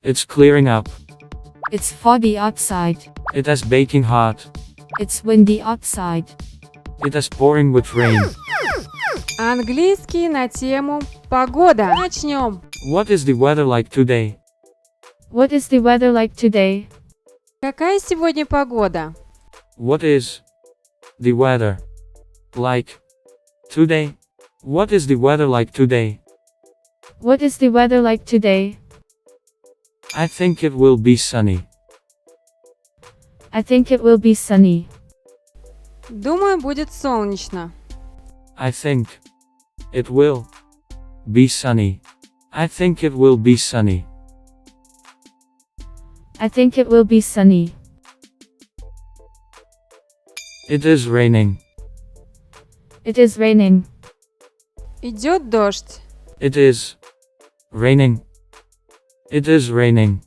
It's clearing up. It's foggy outside. It is baking hot. It's windy outside. It is pouring with rain. Английский на тему «Погода». Начнем. What is the weather like today? What is the weather like today? Какая сегодня погода? What is the weather like today? What is the weather like today? What is the weather like today? I think it will be sunny. I think it will be sunny. Думаю, будет солнечно. I think it will be sunny. I think it will be sunny. I think it will be sunny. It is raining. It is raining. Идет дождь. It is raining. It is raining.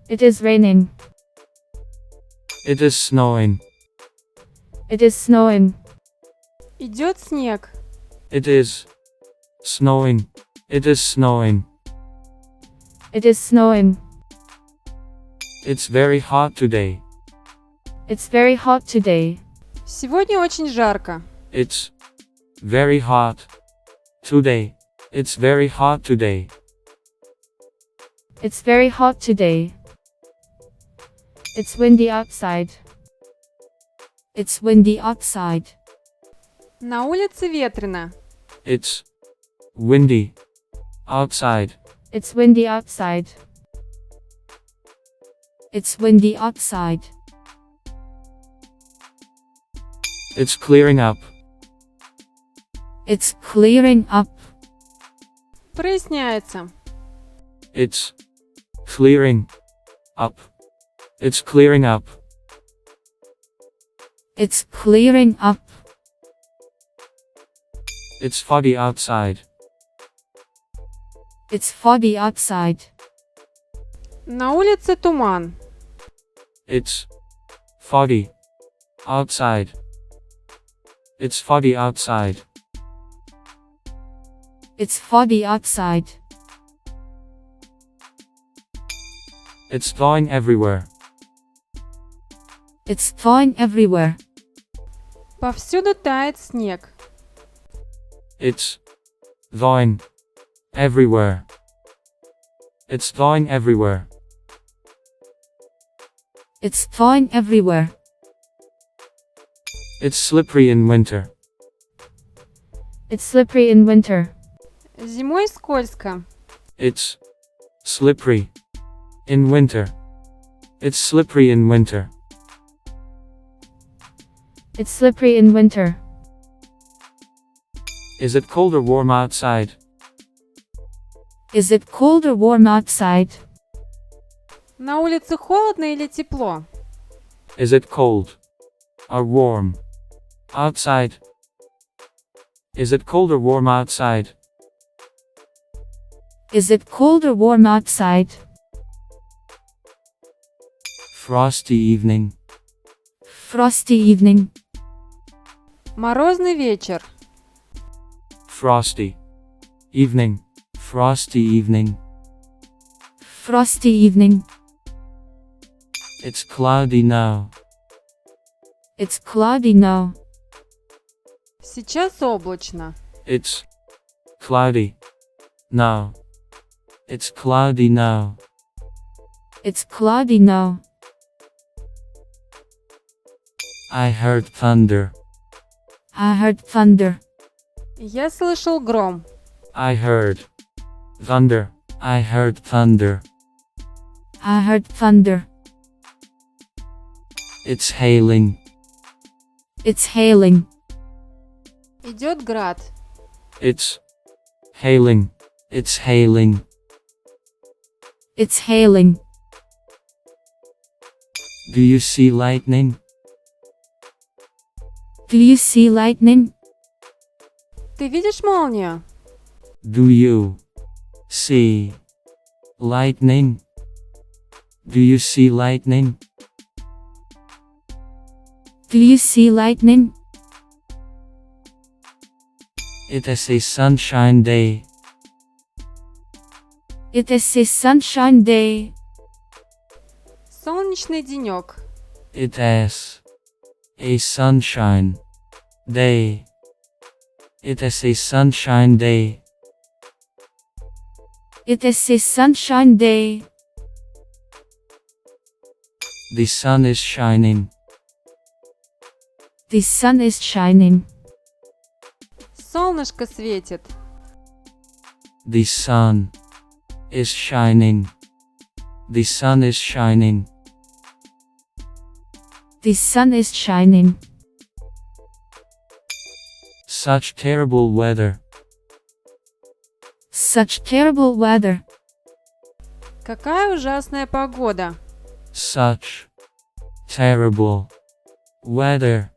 It is raining. It is snowing. It is snowing. Идет снег. It is snowing. It is snowing. It is snowing. It's very hot today. It's very hot today. Сегодня очень жарко. It's very hot today. It's very hot today. It's very hot today. It's windy outside. It's windy outside. На улице ветрено. It's windy outside. It's windy outside. It's windy outside. It's clearing up. It's clearing up. Проясняется. It's clearing up. It's clearing up. It's clearing up. It's foggy outside. It's foggy outside. На улице туман. It's foggy outside. It's foggy outside. It's foggy outside. It's thawing everywhere. It's thawing everywhere. Повсюду тает снег. It's thawing everywhere. It's thawing everywhere. It's thawing everywhere. It's slippery in winter. It's slippery in winter. Зимой скользко. It's slippery in winter. It's slippery in winter. It's slippery in winter. Is it cold or warm outside? Is it cold or warm outside? На улице холодно или тепло? Is it cold or warm outside? Is it cold or warm outside? Is it cold or warm outside? Frosty evening. Frosty evening. Морозный вечер. Frosty evening. Frosty evening. Frosty evening. It's cloudy now. It's cloudy now. Сейчас облачно. It's cloudy now. It's cloudy now. It's cloudy now. I heard thunder. I heard thunder. Я слышал гром. I heard thunder. I heard thunder. I heard thunder. It's hailing. It's hailing. Идет град. It's hailing. It's hailing. It's hailing. Do you see lightning? Do you see lightning? Ты видишь молнию? Do you see lightning? Do you see lightning? Do you see lightning? It is a sunshine day. It is a sunshine day. Солнечный денек. It is a sunshine day. It is a sunshine day. It is a sunshine day. The sun is shining. The sun is shining. Солнышко светит. The sun is shining. The sun is shining. The sun is shining. Such terrible weather. Such terrible weather. Какая ужасная погода. Such terrible weather.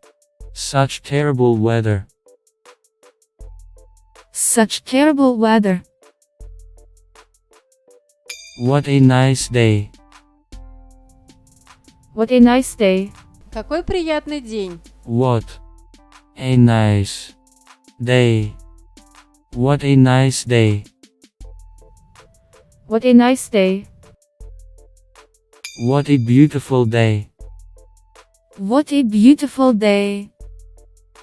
Such terrible weather. Such terrible weather. What a nice day. What a nice day. Какой приятный день. What a nice day. What a nice day. What a nice day. What a beautiful day. What a beautiful day.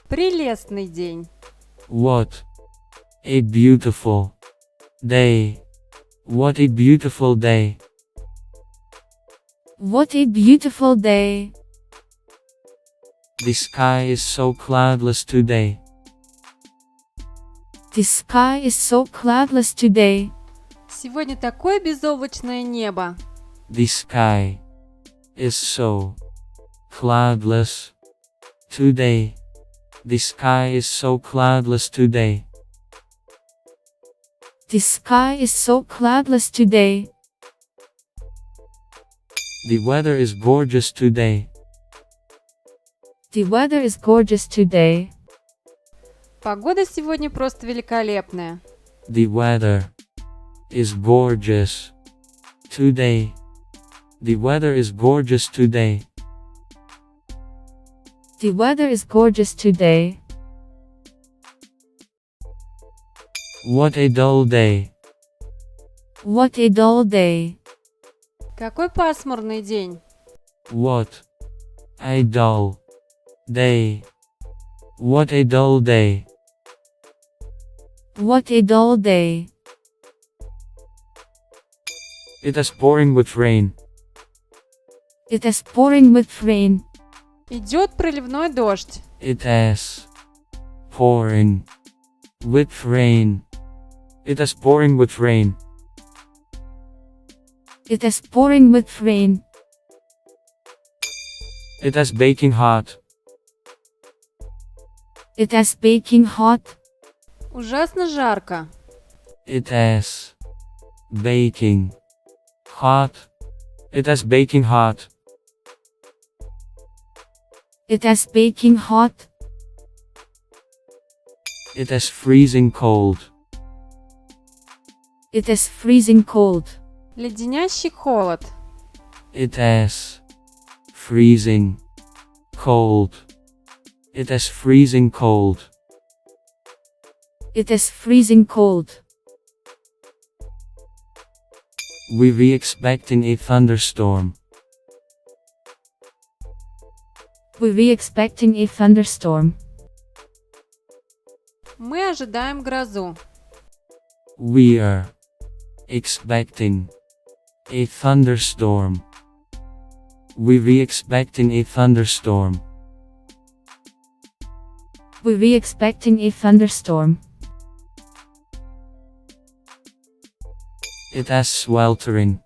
Прелестный день. What a beautiful day. What a beautiful day. What a beautiful day. The sky is so cloudless today. The sky is so cloudless today. Сегодня такое безоблачное небо. The sky is so cloudless today. The sky is so cloudless today. The sky is so cloudless today. The weather is gorgeous today. The weather is gorgeous today. Погода сегодня просто великолепная. The weather is gorgeous today. The weather is gorgeous today. The weather is gorgeous today. What a dull day. What a dull day. Какой пасмурный день. What a dull day. What a dull day. What a dull day. It is pouring with rain. It is pouring with rain. Идет проливной дождь. It is pouring with rain. It is pouring with rain. It is pouring with rain. It is baking hot. It is baking hot. Ужасно жарко. It is baking hot. It is baking hot. It is baking hot. It is freezing cold. It is freezing cold. Леденящий холод. It is freezing cold. It is freezing cold. It is freezing cold. We're expecting a thunderstorm. We're expecting a thunderstorm. Мы ожидаем грозу. We are expecting a thunderstorm. We're expecting a thunderstorm. We're expecting a thunderstorm. It is sweltering.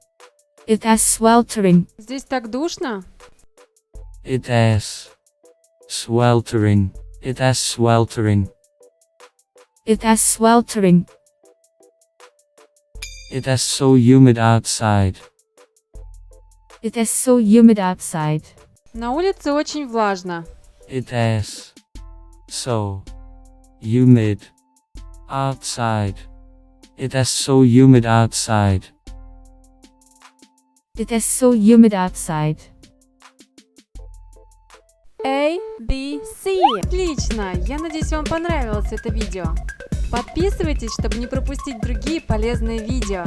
It is sweltering. Здесь так душно. It is sweltering. It is sweltering. It is sweltering. It is so humid outside. It is so humid outside. На улице очень влажно. It is so humid outside. It is so humid outside. It is so humid outside. A, B, C. Отлично! Я надеюсь, вам понравилось это видео. Подписывайтесь, чтобы не пропустить другие полезные видео.